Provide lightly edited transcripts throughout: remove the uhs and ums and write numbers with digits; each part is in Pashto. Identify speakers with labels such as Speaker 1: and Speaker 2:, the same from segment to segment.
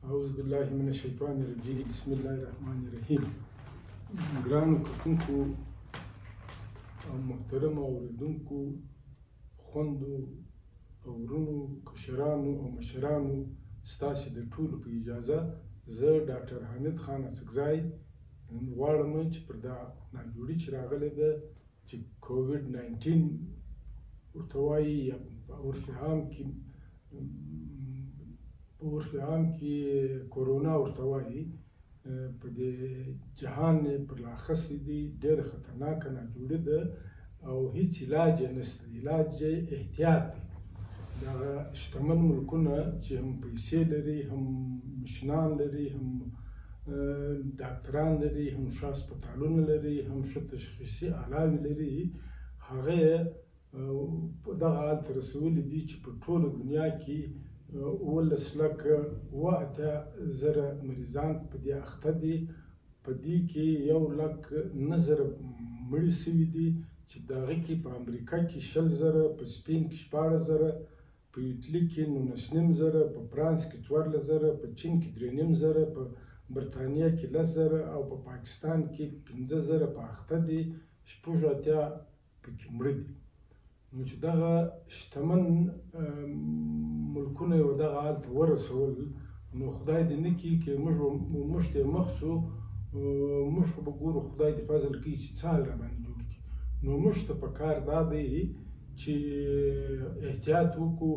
Speaker 1: أعوذ بالله من الشيطان الرجيم بسم الله الرحمن الرحیم. ګرانو کتونکو او محترمو اوریدونکو، خویندو او ورونو، کشرانو او مشرانو، ستاسې د ټولو په اجازه زه ډاکټر حامد خان اڅکزی غواړم چې پر دا ناجوړي چې راغلې ده چې کووډ 19 ورته وایي یا په عرف عام کې کورونا ورته وایي، په دې جهان پر لاخصې دي ډېره خطرناکه ناجوړي ده او هیڅ علاج یې نشته. علاج یې احتیاط دی. دغه شتمن ملکونه چې هم پیسې لري، هم مشنان لري، هم ډاکټران لري، هم ښه هسپتالونه لري، هم ښه تشخیصي آلاوې لري، هغه په دغه حال ته رسولي دي چې په ټوله دنیا کې 18,000 مریضان په دې اخته دي. په دې کې 109,000 مړي شوي دي چې د هغې کې په امریکا کې 20,000، په سپین کې 14,000، په ایټلي کې 19,500، په فرانس کې 14,000، په چین کې 3,500، په برطانیه کې 10,000 او په پاکستان کې 15,000 په اخته دي، 86 پکې مړه دي. نو چې دغه شتمن ملکونه یې دغه حال ته ورسول، نو خدای دې نه کړي که موږ ته یې مخ سو، موږ خو به ګورو خدای دې فضل کوي چې څه حال راباندې جوړ کړي. نو موږ ته پکار دا دی چې احتیاط وکړو،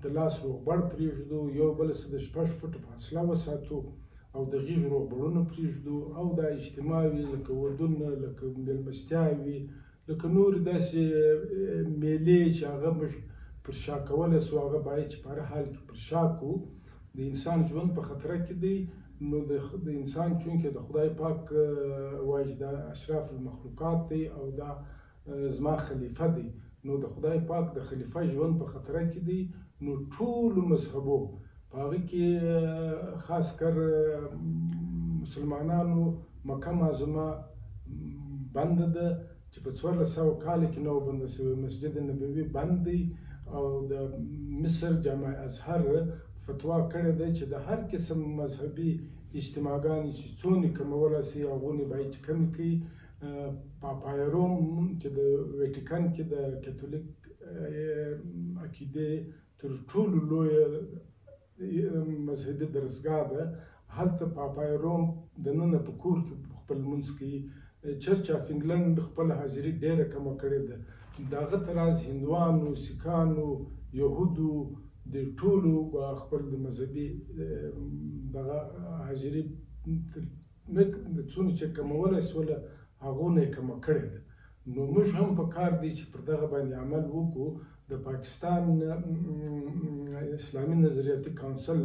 Speaker 1: د لاس روغبړ پرېږدو، یو بل سره د 6 فوټه فاصله وساتو او د غېږ روغبړونه پرېږدو او دا اجتماع وي لکه ودونه، لکه مېلمستیاوې، لکه نورې داسې میلې چې هغه موږ پر شا کولی سو، هغه باید چې په هر حال کې پر شا کړو. د انسان ژوند په خطره کې دی. نو د انسان چونکې د خدای پاک وایي چې دا اشراف المخلوقات دی او دا زما خلیفه دی، نو د خدای پاک د خلیفه ژوند په خطره کې دی. نو ټولو مذهبو په هغې کې خاص کر مسلمانانو مکه معظمه بنده ده چې په 1400 کال کې نه و بنده شوې. مسجد نبوي بند دی او د مصر جامع ازهر فتوا کړې ده چې د هر قسم مذهبي اجتماعګانې چې څونې کمولی شي هغونې باید چې کمې کړي. پاپای روم چې د ویټیکن کې د کاتولیک عقیدې تر ټولو لویه مذهبي درسګاه ده، هلته پاپای روم دننه په کور کې خپل لمونځ کوي. چرچ اف انګلند خپل حاضري ډېره کمه کړې ده. د هغه تراز هندوانو، سیکانو، یهودو د ټولو خپل د مذهبي دغه حاضري څونه چې کمولی شوله هغونه یې کمه کړې ده. نو موږ هم پکار دی چې پر دغه باندې عمل وکړو. د پاکستان اسلامي نظریاتي کونسل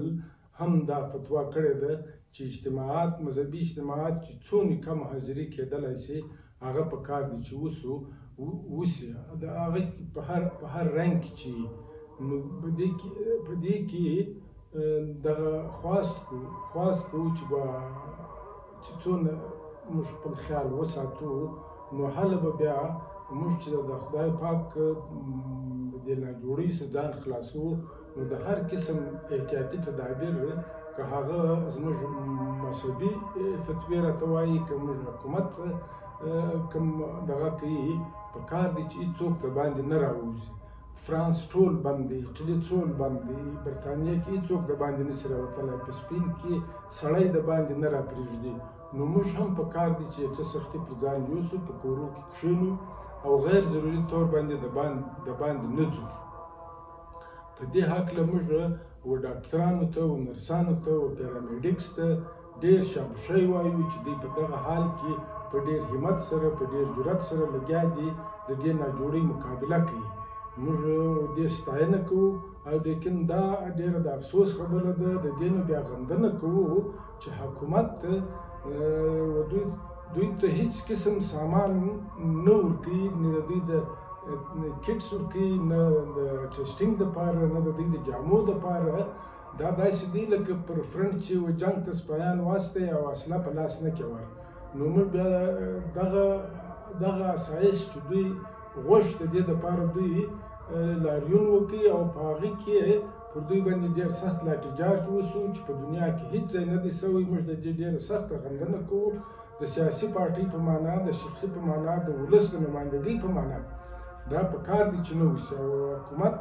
Speaker 1: هم دا فتوا کړې ده چې اجتماعات، مذهبي اجتماعات چې څونه کم حاضري کېدلی شي هغه پکار دی چې وشي. د هغه په هر رنګ کې چې نو په دې کې دغه خواست کوو چې څونه موږ خپل خیال وساتو، نو هله به بیا موږ چې د خدای پاک د دې ناجوړۍ څخه ځان خلاصو، نو د هر قسم احتیاطي تدابیر که هغه زموږ مذهبي فتوې راته وایي، که موږ حکومت کوم دغه کوي، پکار دی چې هېڅوک د باندې نه راووځي. فرانس ټول بند دی، ایټلي ټول بند دی، برطانیه کې هېڅوک د باندې نشي راوتلی، په سپین کې سړی د باندې نه راپرېږدي. نو موږ هم پکار دی چې څه سختي پر ځان یوسو، په کورو کې کښېنو او غیر ضروري طور باندې د باندې نه ځو. په دې هکله موږ ډاکټرانو ته، نرسانو ته، پیرامیډیکس ته ډېر شابوشی وایو چې دوی په دغه حال کې په ډېر همت سره، په ډېر جرأت سره لګیا دي د دې ناجوړۍ مقابله کوي. موږ دې ستاینه کوو او لیکن دا ډېره د افسوس خبره ده. د دې نه بیا غندنه کوو چې حکومت دوی ته هیڅ قسم سامان نه ورکوي، نه د دوی د کټس ورکوي، نه د ټسټینګ دپاره، نه د دوی د جامو دپاره. دا داسې دی لکه پر فرنټ چې جنګ ته سپایان واستوي او اسله په لاس نه کې ور. نو موږ بیا دغه اسایش چې دوی غوښت د دې دپاره دوی لاریون وکړي او په هغې کې پر دوی باندې ډېر سخت لاټیچارج وشو چې په دنیا کې هیڅ ځای نه دی سوی. موږ د دې ډېره سخته غندنه کوو، د سیاسي پارټۍ په معنا، د شخصي په معنا، د ولس د نمایندګۍ په معنا. دا په کار دی چې نه وشي او حکومت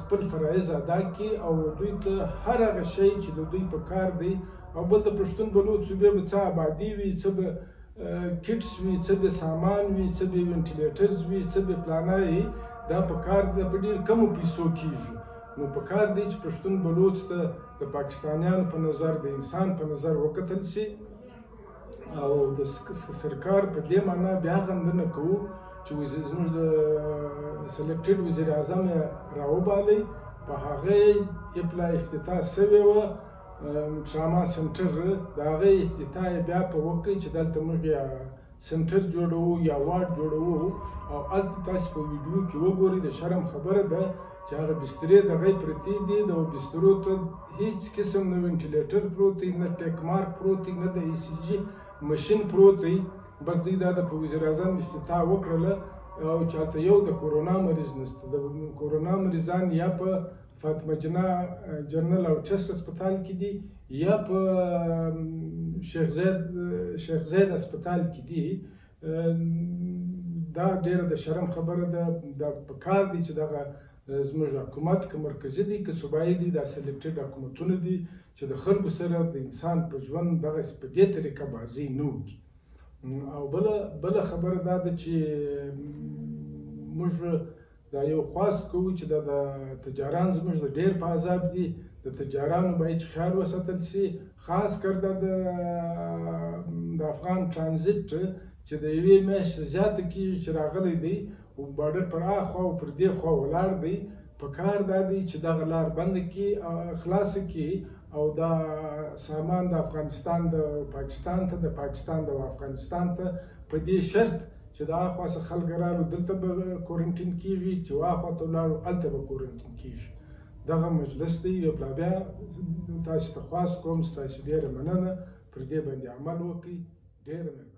Speaker 1: خپل فرایض ادا کړي او دوی ته هر هغه شی چې د دوی په کار دی. او بل د پښتون بلوڅ صوبې به څه آبادي وي، څه به کټس وي، څه به سامان وي، څه به وینټیلیټرز وي، څه به پلانه وي، دا په کار دی په ډېر کمو پیسو کېږي. نو په کار دی چې پښتون بلوڅ ته د پاکستانیانو په نظر، د انسان په نظر وکتل شي او د سرکار په دې معنا بیا غندنه کوو چې زموږ د سلیکټډ وزیر اعظم یې راوبالی، په هغه اپلا افتتاح سوې وه ټراما سنټر، د هغې افتتاح یې بیا په وکړئ چې دلته موږ یا سنټر جوړوو یا وارډ جوړوو او هلته تاسې په ویډیو کې وګورئ. د شرم خبره ده چې هغه بسترې دغه پرتې دي، د بسترو ته هیڅ قسم نه وینټیلیټر پروت دی، نه ټیک مارک پروت دی، نه د ای سی جي مشین پروت دی. بس دوی دا د وزیر اعظم افتتاح وکړله او چې هلته یو د کورونا مریض نشته. د کورونا مریضان یا په فاطمه جناح جنرال او ټسټ هسپتال کې دي یا په شیخ زید هسپتال کې دي. دا ډېره د شرم خبره ده. دا په کار دی چې دغه زموږ حکومت که مرکزي دی که صوبایي دی، دا سلیکټډ حکومتونه دي چې د خلکو سره د انسان په ژوند دغسې په دې طریقه بازۍ نه وکړي. او بله خبره دا ده چې موږ دا یو خواست کوو چې د تجاران زموږ د ډېر په عذاب دي. د تجارانو باید چې خیال وساتل شي، خاص کر د افغان ټرانزیټ چې د یوې میاشتې زیاته کېږي چې راغلی دی او بارډر پر هاخوا او پر دې خوا ولاړ دی. په کار دا دی چې دغه لار بنده کړي، خلاصه کړي او دا سامان د افغانستان د پاکستان ته، د پاکستان د افغانستان ته په دې شرط چې د هاخوا څخه خلک رالو دلته به کورنټین کېږي، چې هاخوا ته ولاړو هلته به کورنټین کېږي. دغه مجلس دی. یو بیا تاسو ته خواست کوم، ستاسو ډېره مننه، پر دې باندې عمل وکړئ. ډېره مننه.